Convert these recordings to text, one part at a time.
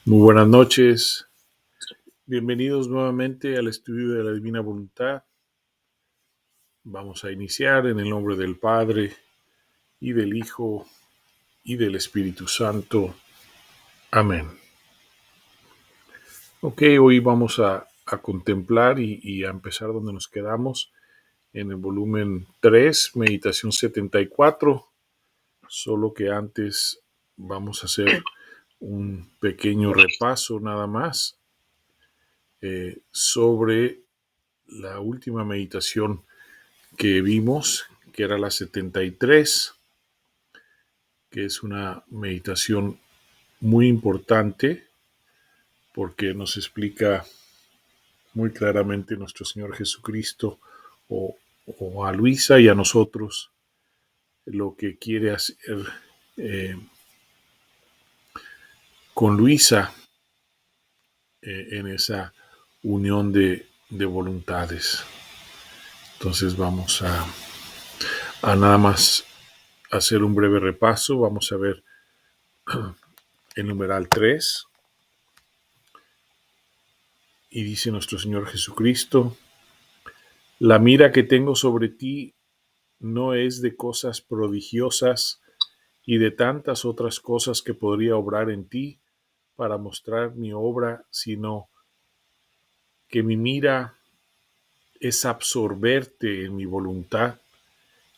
Muy buenas noches, bienvenidos nuevamente al estudio de la Divina Voluntad. Vamos a iniciar en el nombre del Padre, y del Hijo, y del Espíritu Santo. Amén. Ok, hoy vamos a contemplar y a empezar donde nos quedamos, en el volumen 3, Meditación 74, solo que antes vamos a hacer un pequeño repaso nada más sobre la última meditación que vimos, que era la 73, que es una meditación muy importante porque nos explica muy claramente nuestro Señor Jesucristo o, o a Luisa y a nosotros lo que quiere hacer eh, con Luisa en esa unión de voluntades. Entonces vamos a nada más hacer un breve repaso. Vamos a ver el numeral 3. Y dice nuestro Señor Jesucristo: la mira que tengo sobre ti no es de cosas prodigiosas y de tantas otras cosas que podría obrar en ti para mostrar mi obra, sino que mi mira es absorberte en mi voluntad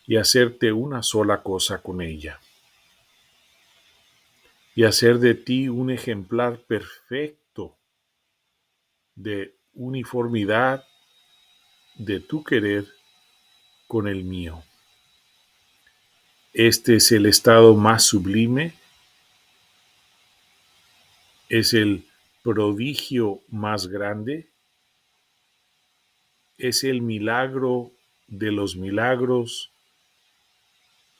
y hacerte una sola cosa con ella, y hacer de ti un ejemplar perfecto de uniformidad de tu querer con el mío. Este es el estado más sublime, es el prodigio más grande, es el milagro de los milagros,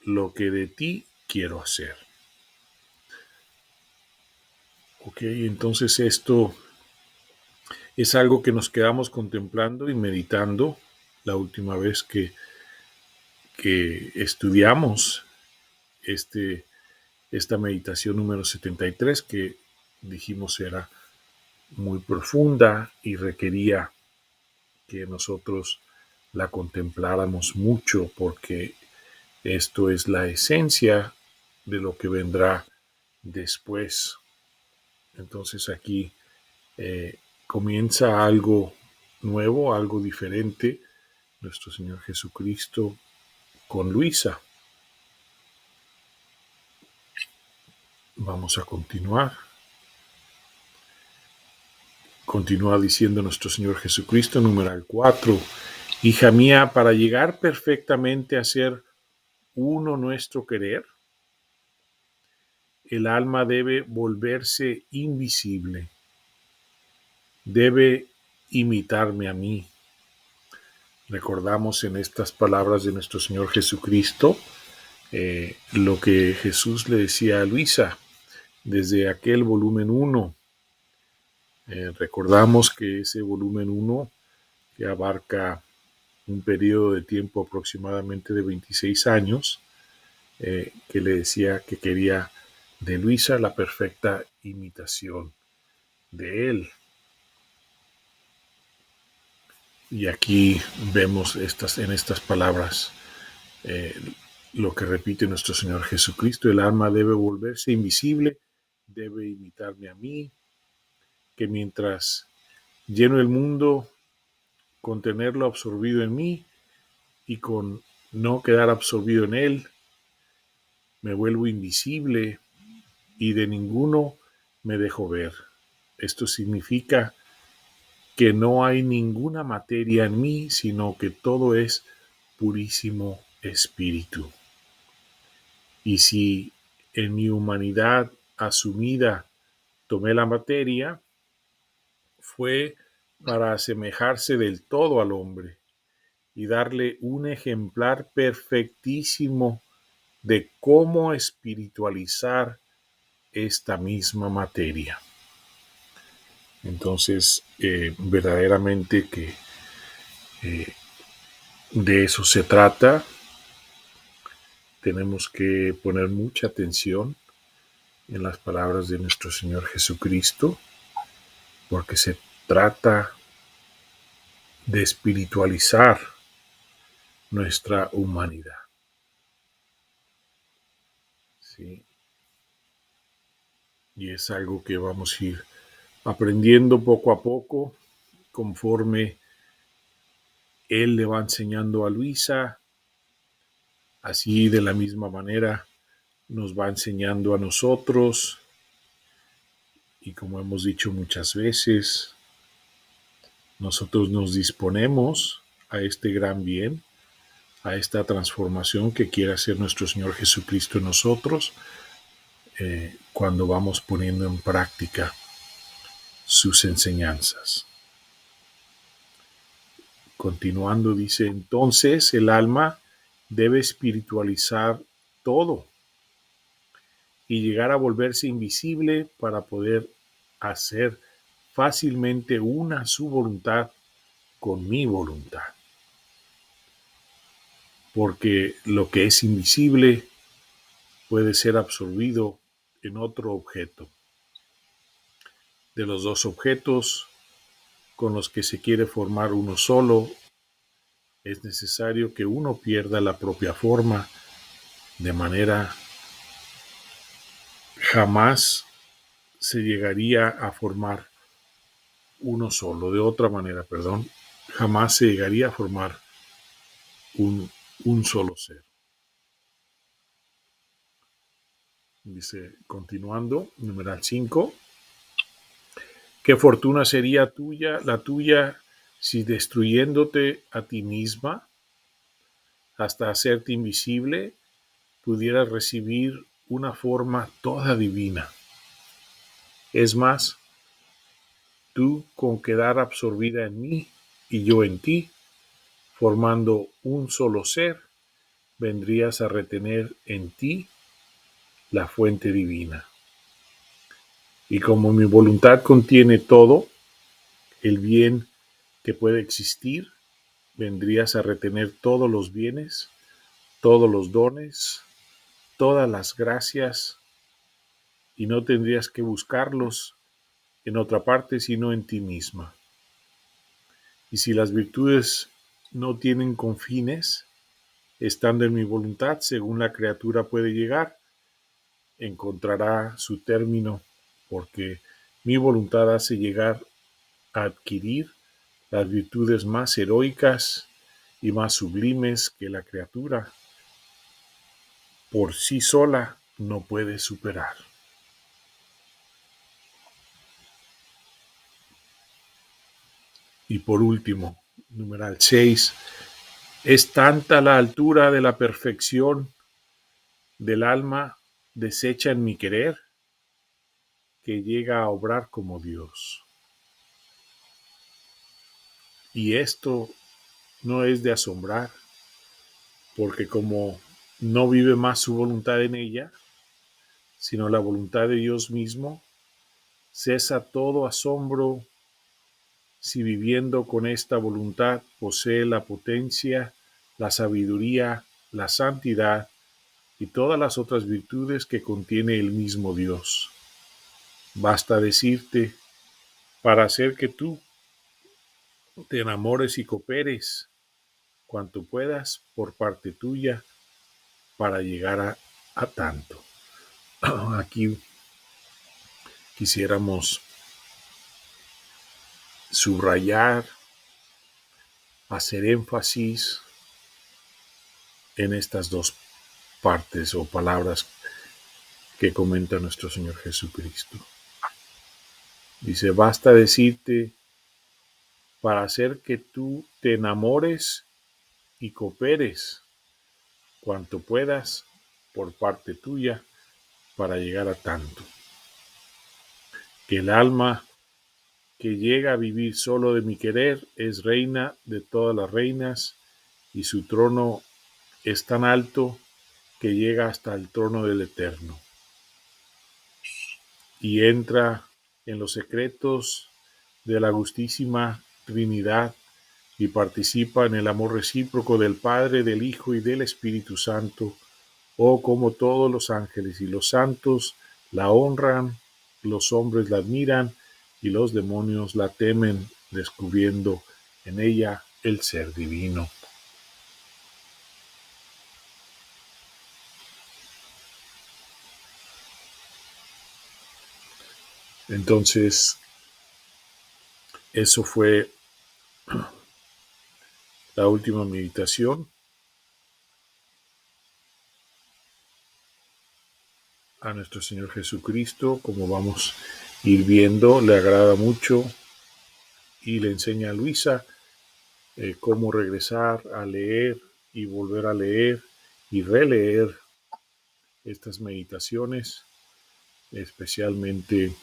lo que de ti quiero hacer. Ok, entonces esto es algo que nos quedamos contemplando y meditando la última vez que estudiamos esta meditación número 73, que dijimos era muy profunda y requería que nosotros la contempláramos mucho, porque esto es la esencia de lo que vendrá después. Entonces aquí comienza algo nuevo, algo diferente, nuestro Señor Jesucristo con Luisa. Vamos a continuar. Continúa diciendo nuestro Señor Jesucristo, numeral 4. Hija mía, para llegar perfectamente a ser uno nuestro querer, el alma debe volverse invisible, debe imitarme a mí. Recordamos en estas palabras de nuestro Señor Jesucristo lo que Jesús le decía a Luisa desde aquel volumen 1. Recordamos que ese volumen 1, que abarca un periodo de tiempo aproximadamente de 26 años, que le decía que quería de Luisa la perfecta imitación de él. Y aquí vemos en estas palabras lo que repite nuestro Señor Jesucristo: el alma debe volverse invisible, debe imitarme a mí, que mientras lleno el mundo con tenerlo absorbido en mí y con no quedar absorbido en él, me vuelvo invisible y de ninguno me dejo ver. Esto significa que no hay ninguna materia en mí, sino que todo es purísimo espíritu. Y si en mi humanidad asumida tomé la materia, fue para asemejarse del todo al hombre y darle un ejemplar perfectísimo de cómo espiritualizar esta misma materia. Entonces, verdaderamente que de eso se trata. Tenemos que poner mucha atención en las palabras de nuestro Señor Jesucristo, porque se trata de espiritualizar nuestra humanidad. ¿Sí? Y es algo que vamos a ir aprendiendo poco a poco conforme él le va enseñando a Luisa, así de la misma manera nos va enseñando a nosotros, y como hemos dicho muchas veces, nosotros nos disponemos a este gran bien, a esta transformación que quiere hacer nuestro Señor Jesucristo en nosotros, cuando vamos poniendo en práctica sus enseñanzas. Continuando, dice, entonces el alma debe espiritualizar todo y llegar a volverse invisible para poder hacer fácilmente una su voluntad con mi voluntad. Porque lo que es invisible puede ser absorbido en otro objeto. De los dos objetos con los que se quiere formar uno solo, es necesario que uno pierda la propia forma, de manera jamás se llegaría a formar uno solo. De otra manera, perdón, jamás se llegaría a formar un solo ser. Dice, continuando, numeral 5, ¿qué fortuna sería la tuya, si destruyéndote a ti misma hasta hacerte invisible, pudieras recibir una forma toda divina? Es más, tú con quedar absorbida en mí y yo en ti, formando un solo ser, vendrías a retener en ti la fuente divina. Y como mi voluntad contiene todo el bien que puede existir, vendrías a retener todos los bienes, todos los dones, todas las gracias, y no tendrías que buscarlos en otra parte sino en ti misma. Y si las virtudes no tienen confines, estando en mi voluntad, según la criatura puede llegar, encontrará su término, porque mi voluntad hace llegar a adquirir las virtudes más heroicas y más sublimes que la criatura por sí sola no puede superar. Y por último, numeral 6, es tanta la altura de la perfección del alma deshecha en mi querer, que llega a obrar como Dios. Y esto no es de asombrar, porque como no vive más su voluntad en ella, sino la voluntad de Dios mismo, cesa todo asombro si viviendo con esta voluntad posee la potencia, la sabiduría, la santidad y todas las otras virtudes que contiene el mismo Dios. Basta decirte, para hacer que tú te enamores y cooperes cuanto puedas por parte tuya para llegar a tanto. Aquí quisiéramos subrayar, hacer énfasis en estas dos partes o palabras que comenta nuestro Señor Jesucristo. Dice, basta decirte para hacer que tú te enamores y cooperes cuanto puedas por parte tuya para llegar a tanto. Que el alma que llega a vivir solo de mi querer es reina de todas las reinas, y su trono es tan alto que llega hasta el trono del Eterno, y entra en los secretos de la Augustísima Trinidad y participa en el amor recíproco del Padre, del Hijo y del Espíritu Santo, o como todos los ángeles y los santos la honran, los hombres la admiran y los demonios la temen, descubriendo en ella el ser divino. Entonces, eso fue la última meditación. A nuestro Señor Jesucristo, como vamos a ir viendo, le agrada mucho y le enseña a Luisa cómo regresar a leer y volver a leer y releer estas meditaciones, especialmente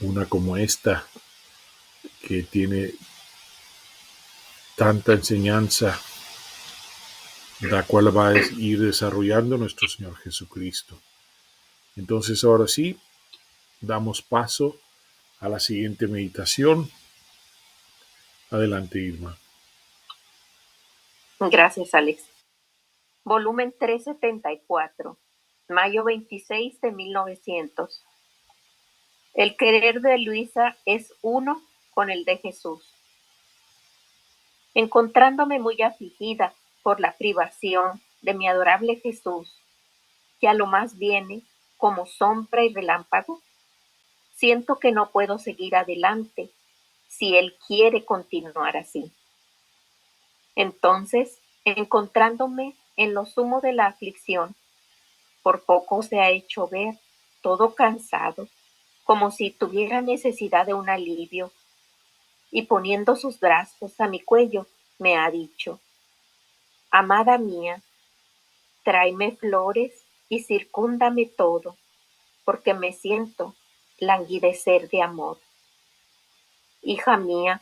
una como esta, que tiene tanta enseñanza, la cual va a ir desarrollando nuestro Señor Jesucristo. Entonces, ahora sí, damos paso a la siguiente meditación. Adelante, Irma. Gracias, Alex. Volumen 374, mayo 26 de 1900. El querer de Luisa es uno con el de Jesús. Encontrándome muy afligida por la privación de mi adorable Jesús, que a lo más viene como sombra y relámpago, siento que no puedo seguir adelante si Él quiere continuar así. Entonces, encontrándome en lo sumo de la aflicción, por poco se ha hecho ver, todo cansado, como si tuviera necesidad de un alivio, y poniendo sus brazos a mi cuello, me ha dicho: amada mía, tráeme flores y circúndame todo, porque me siento languidecer de amor. Hija mía,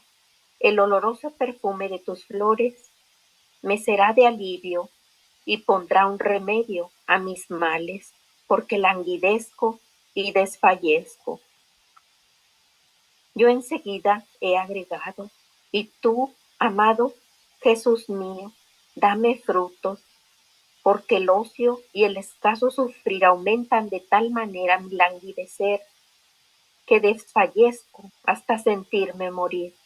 el oloroso perfume de tus flores me será de alivio y pondrá un remedio a mis males, porque languidezco y desfallezco. Yo enseguida he agregado: y tú, amado Jesús mío, dame frutos, porque el ocio y el escaso sufrir aumentan de tal manera mi languidecer que desfallezco hasta sentirme morir.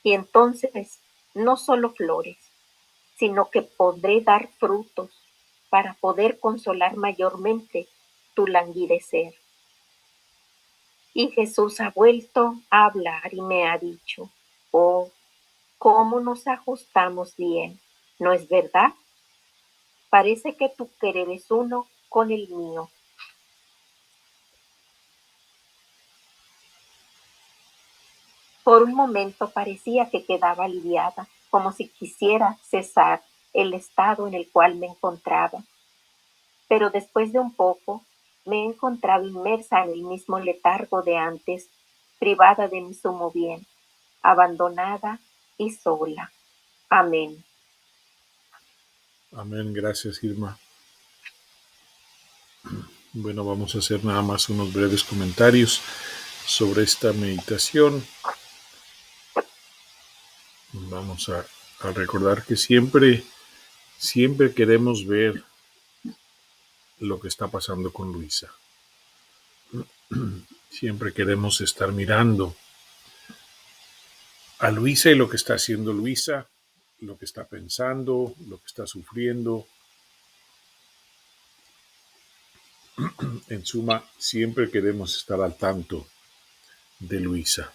Y entonces no solo flores, sino que podré dar frutos para poder consolar mayormente tu languidecer. Y Jesús ha vuelto a hablar y me ha dicho: oh, cómo nos ajustamos bien, ¿no es verdad? Parece que tu querer es uno con el mío. Por un momento parecía que quedaba aliviada, como si quisiera cesar el estado en el cual me encontraba. Pero después de un poco me he encontrado inmersa en el mismo letargo de antes, privada de mi sumo bien, abandonada y sola. Amén. Amén, gracias, Irma. Bueno, vamos a hacer nada más unos breves comentarios sobre esta meditación. Vamos a recordar que siempre queremos ver lo que está pasando con Luisa. Siempre queremos estar mirando a Luisa y lo que está haciendo Luisa, lo que está pensando, lo que está sufriendo. En suma, siempre queremos estar al tanto de Luisa.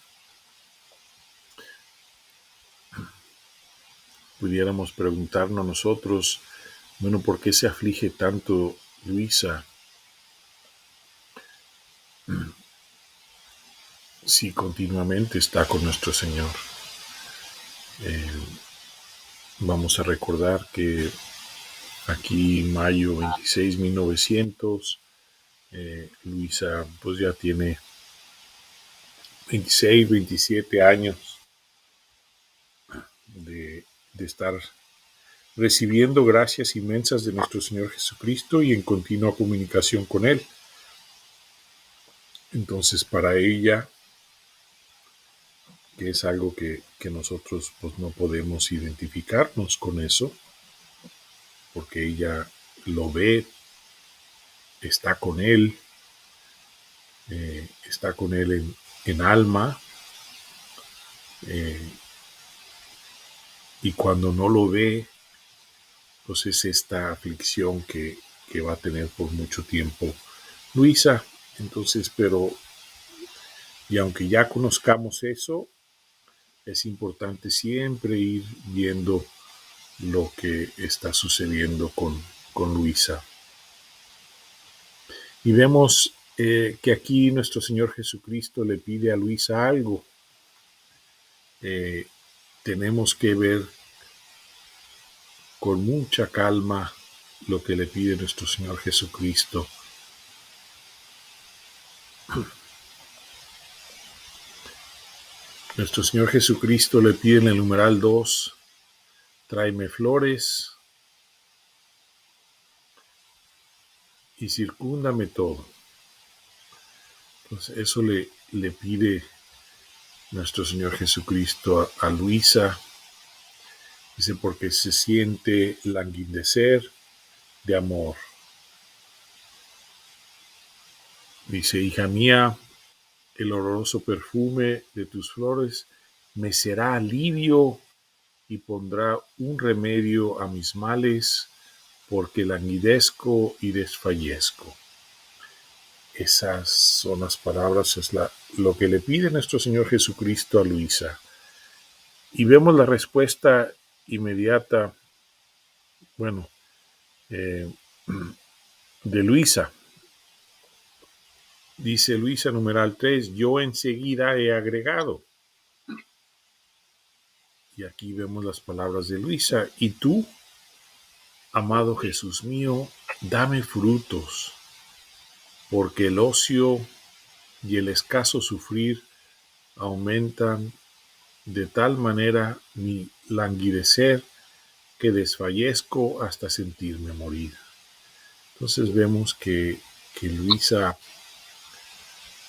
Pudiéramos preguntarnos nosotros, bueno, ¿por qué se aflige tanto Luisa si continuamente está con nuestro Señor? Vamos a recordar que aquí, mayo 26, 1900, Luisa pues ya tiene 26, 27 años de estar recibiendo gracias inmensas de nuestro Señor Jesucristo y en continua comunicación con Él. Entonces, para ella, que es algo que nosotros pues no podemos identificarnos con eso, porque ella lo ve, está con Él, está con él en alma, y cuando no lo ve, pues es esta aflicción que va a tener por mucho tiempo Luisa. Entonces, y aunque ya conozcamos eso, es importante siempre ir viendo lo que está sucediendo con Luisa. Y vemos que aquí nuestro Señor Jesucristo le pide a Luisa algo. Tenemos que ver con mucha calma lo que le pide nuestro Señor Jesucristo. Nuestro Señor Jesucristo le pide en el numeral 2, tráeme flores y circúndame todo. Entonces eso le pide nuestro Señor Jesucristo a Luisa. Dice, porque se siente languidecer de amor. Dice, hija mía, el oloroso perfume de tus flores me será alivio y pondrá un remedio a mis males, porque languidezco y desfallezco. Esas son las palabras, es lo que le pide nuestro Señor Jesucristo a Luisa. Y vemos la respuesta inmediata, bueno, de Luisa. Dice Luisa, numeral 3, yo enseguida he agregado. Y aquí vemos las palabras de Luisa. Y tú, amado Jesús mío, dame frutos, porque el ocio y el escaso sufrir aumentan de tal manera mi languidecer que desfallezco hasta sentirme morir. Entonces vemos que Luisa,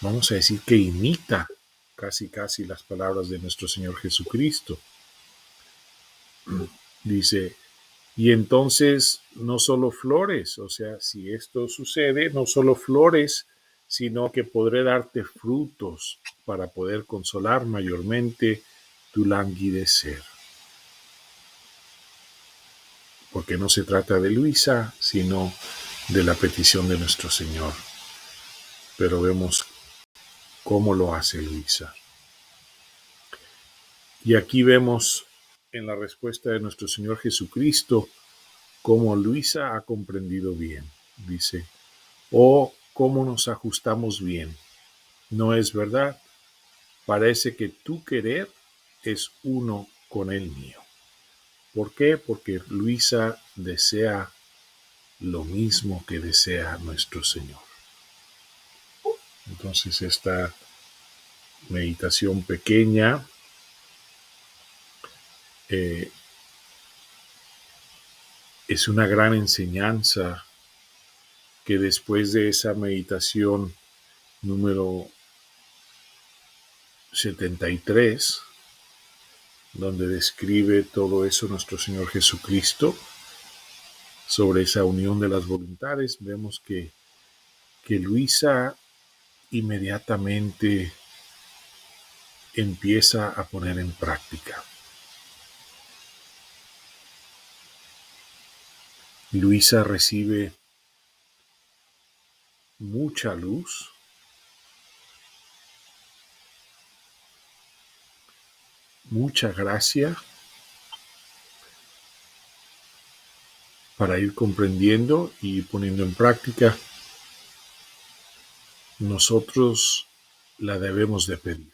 vamos a decir que imita casi las palabras de nuestro Señor Jesucristo. Dice, y entonces no solo flores, o sea, si esto sucede, no solo flores, sino que podré darte frutos para poder consolar mayormente tu languidecer. Porque no se trata de Luisa, sino de la petición de nuestro Señor. Pero vemos cómo lo hace Luisa. Y aquí vemos en la respuesta de nuestro Señor Jesucristo cómo Luisa ha comprendido bien. Dice, oh, cómo nos ajustamos bien. ¿No es verdad? Parece que tu querer es uno con el mío. ¿Por qué? Porque Luisa desea lo mismo que desea nuestro Señor. Entonces esta meditación pequeña es una gran enseñanza que después de esa meditación número 73, donde describe todo eso nuestro Señor Jesucristo, sobre esa unión de las voluntades, vemos que Luisa inmediatamente empieza a poner en práctica. Luisa recibe mucha luz, mucha gracia para ir comprendiendo y poniendo en práctica. Nosotros la debemos de pedir.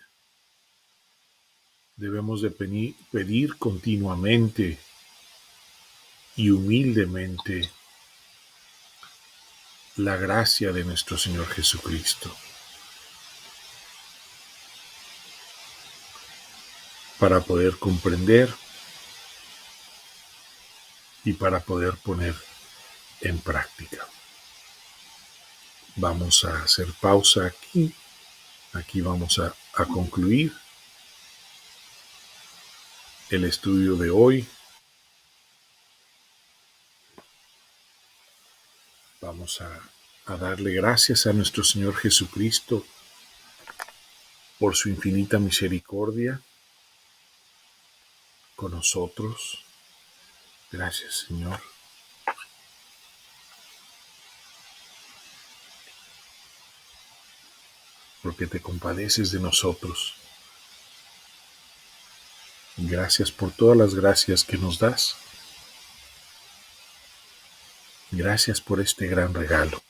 Debemos de pedir continuamente y humildemente la gracia de nuestro Señor Jesucristo para poder comprender y para poder poner en práctica. Vamos a hacer pausa aquí. Aquí vamos a concluir el estudio de hoy. Vamos a a darle gracias a nuestro Señor Jesucristo por su infinita misericordia con nosotros. Gracias, Señor, porque te compadeces de nosotros. Gracias por todas las gracias que nos das. Gracias por este gran regalo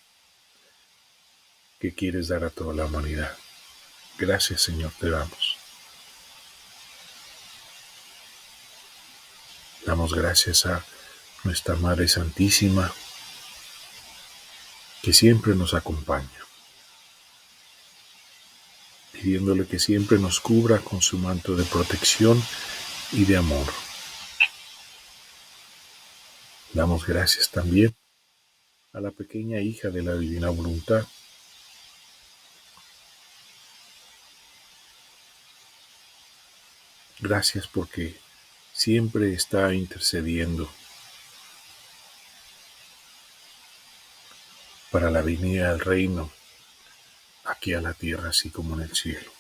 que quieres dar a toda la humanidad. Gracias, Señor, te damos. Damos gracias a nuestra Madre Santísima, que siempre nos acompaña, pidiéndole que siempre nos cubra con su manto de protección y de amor. Damos gracias también a la pequeña hija de la Divina Voluntad, gracias porque siempre está intercediendo para la venida del reino aquí a la tierra, así como en el cielo.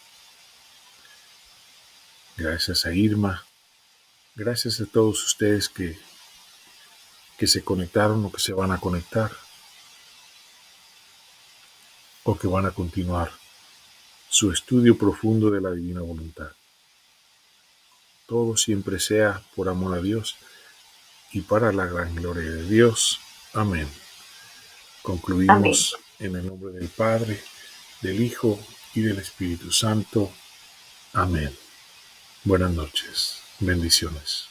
Gracias a Irma, gracias a todos ustedes que se conectaron o que se van a conectar o que van a continuar su estudio profundo de la Divina Voluntad. Todo siempre sea por amor a Dios y para la gran gloria de Dios. Amén. Concluimos en el nombre del Padre, del Hijo y del Espíritu Santo. Amén. Buenas noches. Bendiciones.